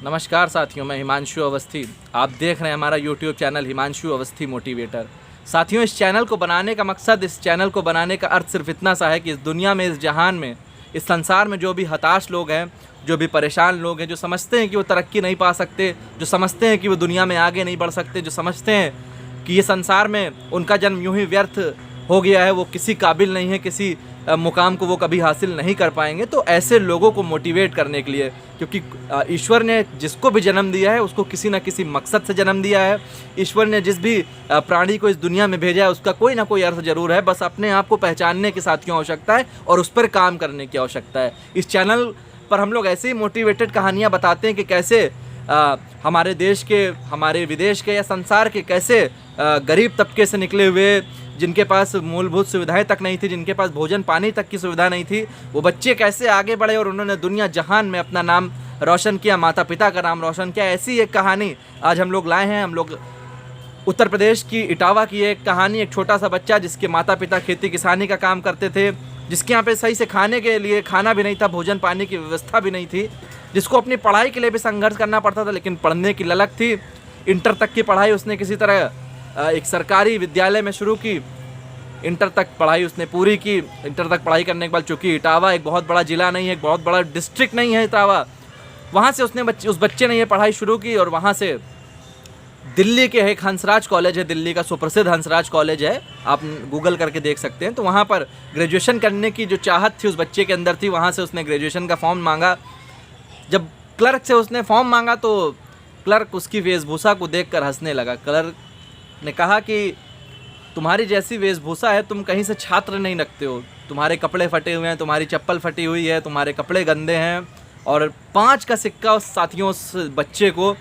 नमस्कार साथियों, मैं हिमांशु अवस्थी। आप देख रहे हैं हमारा YouTube channel Himanshu Awasthi motivator. साथियों, इस चैनल को बनाने का मकसद, इस चैनल को बनाने का अर्थ सिर्फ इतना सा है कि इस दुनिया में, इस जहान में, इस संसार में जो भी हताश लोग हैं, जो भी परेशान लोग हैं, जो समझते हैं कि वो तरक्की नहीं पा सकते, जो समझते हैं कि वो दुनिया में आगे नहीं बढ़ सकते, जो समझते हैं कि ये संसार में उनका जन्म यूं ही व्यर्थ हो गया है, वो किसी काबिल नहीं है, किसी मुकाम को वो कभी हासिल नहीं कर पाएंगे, तो ऐसे लोगों को मोटिवेट करने के लिए, क्योंकि ईश्वर ने जिसको भी जन्म दिया है उसको किसी न किसी मकसद से जन्म दिया है। ईश्वर ने जिस भी प्राणी को इस दुनिया में भेजा है उसका कोई ना कोई अर्थ जरूर है, बस अपने आप को पहचानने की साथियों आवश्यकता है और उस पर काम करने की आवश्यकता है। इस चैनल पर हम लोग ऐसे ही मोटिवेटेड कहानियाँ बताते हैं कि कैसे हमारे देश के, हमारे विदेश के या संसार के कैसे गरीब तबके से निकले हुए, जिनके पास मूलभूत सुविधाएं तक नहीं थी, जिनके पास भोजन पानी तक की सुविधा नहीं थी, वो बच्चे कैसे आगे बढ़े और उन्होंने दुनिया जहान में अपना नाम रोशन किया, माता पिता का नाम रोशन किया। ऐसी एक कहानी आज हम लोग लाए हैं। हम लोग उत्तर प्रदेश की इटावा की एक कहानी, एक छोटा सा बच्चा जिसके माता पिता खेती किसानी का काम करते थे, जिसके यहाँ पे सही से खाने के लिए खाना भी नहीं था, भोजन पानी की व्यवस्था भी नहीं थी, जिसको अपनी पढ़ाई के लिए भी संघर्ष करना पड़ता था, लेकिन पढ़ने की ललक थी। इंटर तक की पढ़ाई उसने किसी तरह एक सरकारी विद्यालय में शुरू की। इंटर तक पढ़ाई उसने पूरी की। इंटर तक पढ़ाई करने के बाद, चूँकि इटावा एक बहुत बड़ा ज़िला नहीं है, एक बहुत बड़ा डिस्ट्रिक्ट नहीं है इटावा, वहाँ से उस बच्चे ने ये पढ़ाई शुरू की और वहाँ से दिल्ली के एक हंसराज कॉलेज है, दिल्ली का सुप्रसिद्ध हंसराज कॉलेज है, आप गूगल करके देख सकते हैं। तो वहाँ पर ग्रेजुएशन करने की जो चाहत थी उस बच्चे के अंदर थी, वहाँ से उसने ग्रेजुएशन का फॉर्म मांगा। जब क्लर्क से उसने फॉर्म मांगा तो क्लर्क उसकी वेशभूषा को देखकर हंसने लगा। क्लर्क ने कहा कि तुम्हारी जैसी वेशभूषा है, तुम कहीं से छात्र नहीं लगते हो, तुम्हारे कपड़े फटे हुए हैं, तुम्हारी चप्पल फटी हुई है, तुम्हारे कपड़े गंदे हैं। और 5 का सिक्का उस साथियों, उस बच्चे को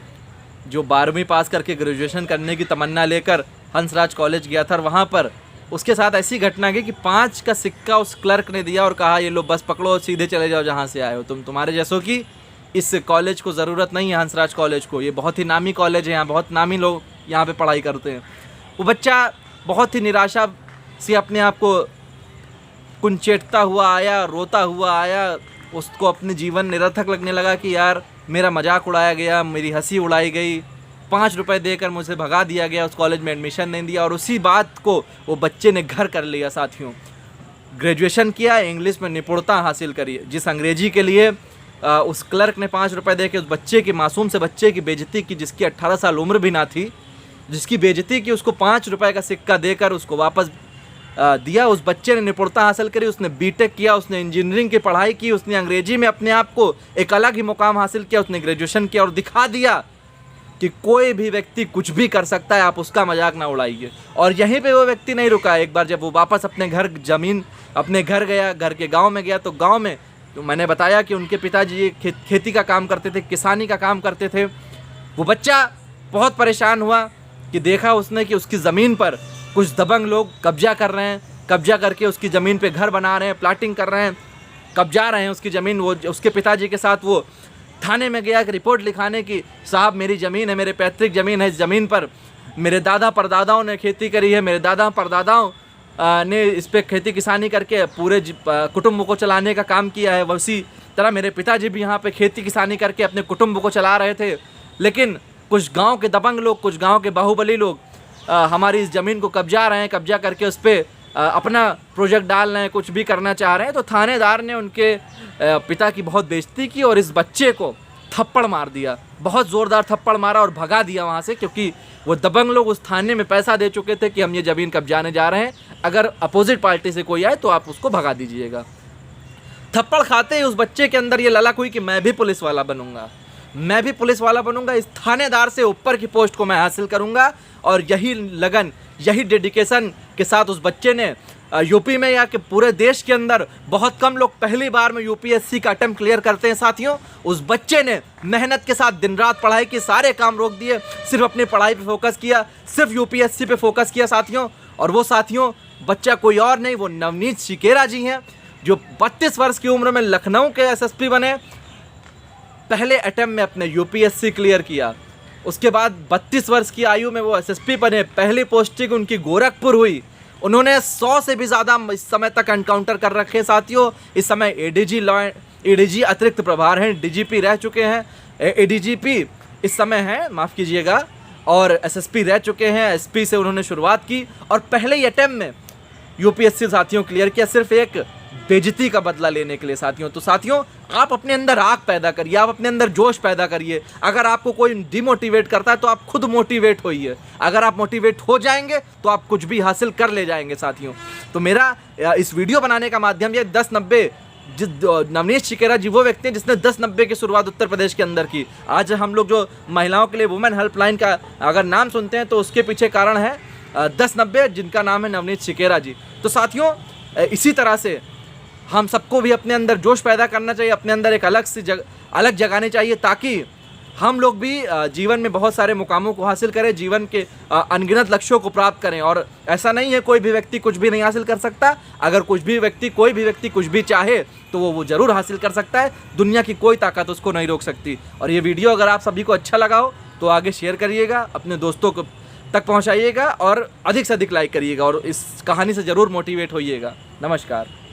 जो 12वीं पास करके ग्रेजुएशन करने की तमन्ना लेकर हंसराज कॉलेज गया था, वहाँ पर उसके साथ ऐसी घटना की कि 5 का सिक्का उस क्लर्क ने दिया और कहा, ये लो बस पकड़ो, सीधे चले जाओ जहाँ से आए हो, तुम्हारे जैसों की इस कॉलेज को ज़रूरत नहीं है, हंसराज कॉलेज को। ये बहुत ही नामी कॉलेज है, यहाँ बहुत नामी लोग यहाँ पे पढ़ाई करते हैं। वो बच्चा बहुत ही निराशा से अपने आप को कुंचेटता हुआ आया, रोता हुआ आया। उसको अपने जीवन निरर्थक लगने लगा कि यार मेरा मजाक उड़ाया गया, मेरी हंसी उड़ाई गई, 5 रुपए देकर मुझे भगा दिया गया, उस कॉलेज में एडमिशन नहीं दिया। और उसी बात को वो बच्चे ने घर कर लिया साथियों। ग्रेजुएशन किया, इंग्लिश में निपुणता हासिल करी, जिस अंग्रेजी के लिए उस क्लर्क ने 5 रुपये दे के उस बच्चे की, मासूम से बच्चे की बेइज्जती की, जिसकी 18 साल उम्र भी ना थी, जिसकी बेइज्जती की, उसको 5 रुपये का सिक्का देकर उसको वापस दिया। उस बच्चे ने निपुणता हासिल करी, उसने बीटेक किया, उसने इंजीनियरिंग की पढ़ाई की, उसने अंग्रेजी में अपने आप को एक अलग ही मुकाम हासिल किया, उसने ग्रेजुएशन किया और दिखा दिया कि कोई भी व्यक्ति कुछ भी कर सकता है, आप उसका मजाक ना उड़ाइए। और यहीं पे वो व्यक्ति नहीं रुका। एक बार जब वो वापस अपने घर गया, घर के गाँव में गया, तो गाँव में तो मैंने बताया कि उनके पिताजी खेती का काम करते थे, किसानी का काम करते थे। वो बच्चा बहुत परेशान हुआ कि देखा उसने कि उसकी ज़मीन पर कुछ दबंग लोग कब्जा कर रहे हैं, कब्जा करके उसकी ज़मीन पे घर बना रहे हैं, प्लाटिंग कर रहे हैं, कब्जा रहे हैं उसकी ज़मीन। वो उसके पिताजी के साथ वो थाने में गया कि रिपोर्ट लिखाने की, साहब मेरी ज़मीन है, मेरे पैतृक ज़मीन है, इस ज़मीन पर मेरे दादा परदादाओं ने खेती करी है, मेरे दादा परदादाओं ने इस पर खेती किसानी करके पूरे कुटुंब को चलाने का काम किया है। उसी तरह मेरे पिताजी भी यहाँ पे खेती किसानी करके अपने कुटुंब को चला रहे थे, लेकिन कुछ गांव के दबंग लोग, कुछ गांव के बाहुबली लोग हमारी इस ज़मीन को कब्जा करके उस पर अपना प्रोजेक्ट डाल रहे हैं, कुछ भी करना चाह रहे हैं। तो थानेदार ने उनके पिता की बहुत बेइज्जती की और इस बच्चे को थप्पड़ मार दिया, बहुत ज़ोरदार थप्पड़ मारा और भगा दिया वहाँ से, क्योंकि वो दबंग लोग उस थाने में पैसा दे चुके थे कि हम ये ज़मीन कब्जाने जा रहे हैं, अगर अपोजिट पार्टी से कोई आए तो आप उसको भगा दीजिएगा। थप्पड़ खाते ही उस बच्चे के अंदर ये ललक हुई कि मैं भी पुलिस वाला बनूंगा, मैं भी पुलिस वाला बनूंगा, इस थानेदार से ऊपर की पोस्ट को मैं हासिल करूंगा। और यही लगन, यही डेडिकेशन के साथ उस बच्चे ने यूपी में या कि पूरे देश के अंदर बहुत कम लोग पहली बार में यूपीएससी का अटेम्प्ट क्लियर करते हैं साथियों। उस बच्चे ने मेहनत के साथ दिन रात पढ़ाई की, सारे काम रोक दिए, सिर्फ अपनी पढ़ाई पे फोकस किया, सिर्फ यूपीएससी पे फोकस किया साथियों। और वो साथियों बच्चा कोई और नहीं, वो नवनीत शिकेरा जी हैं, जो 32 वर्ष की उम्र में लखनऊ के एसएसपी बने। पहले अटेम्प्ट में अपने यूपीएससी क्लियर किया, उसके बाद 32 वर्ष की आयु में वो एसएसपी बने। पहली पोस्टिंग उनकी गोरखपुर हुई। उन्होंने 100 से भी ज़्यादा इस समय तक एनकाउंटर कर रखे साथियों। इस समय एडीजी लॉ एडीजी अतिरिक्त प्रभार हैं, डीजीपी रह चुके हैं, एडीजीपी इस समय हैं, माफ़ कीजिएगा, और एसएसपी रह चुके हैं, एसपी से उन्होंने शुरुआत की और पहले ही अटेम्प्ट में यूपीएससी साथियों क्लियर किया, सिर्फ एक बेइज्जती का बदला लेने के लिए साथियों। तो साथियों, आप अपने अंदर आग पैदा करिए, आप अपने अंदर जोश पैदा करिए। अगर आपको कोई डिमोटिवेट करता है तो आप खुद मोटिवेट होइए। अगर आप मोटिवेट हो जाएंगे तो आप कुछ भी हासिल कर ले जाएंगे साथियों। तो मेरा इस वीडियो बनाने का माध्यम ये 10-90 नवनीत शिकेरा जी वो व्यक्ति हैं जिसने 10-90 की शुरुआत उत्तर प्रदेश के अंदर की। आज हम लोग जो महिलाओं के लिए वुमेन हेल्पलाइन का अगर नाम सुनते हैं तो उसके पीछे कारण है 10-90, जिनका नाम है नवनीत शिकेरा जी। तो साथियों, इसी तरह से हम सबको भी अपने अंदर जोश पैदा करना चाहिए, अपने अंदर एक अलग जगानी चाहिए, ताकि हम लोग भी जीवन में बहुत सारे मुकामों को हासिल करें, जीवन के अनगिनत लक्ष्यों को प्राप्त करें। और ऐसा नहीं है कोई भी व्यक्ति कुछ भी नहीं हासिल कर सकता। अगर कोई भी व्यक्ति कुछ भी चाहे तो वो ज़रूर हासिल कर सकता है। दुनिया की कोई ताकत उसको नहीं रोक सकती। और ये वीडियो अगर आप सभी को अच्छा लगा हो तो आगे शेयर करिएगा, अपने दोस्तों को तक पहुँचाइएगा और अधिक से अधिक लाइक करिएगा और इस कहानी से ज़रूर मोटिवेट होइएगा। नमस्कार।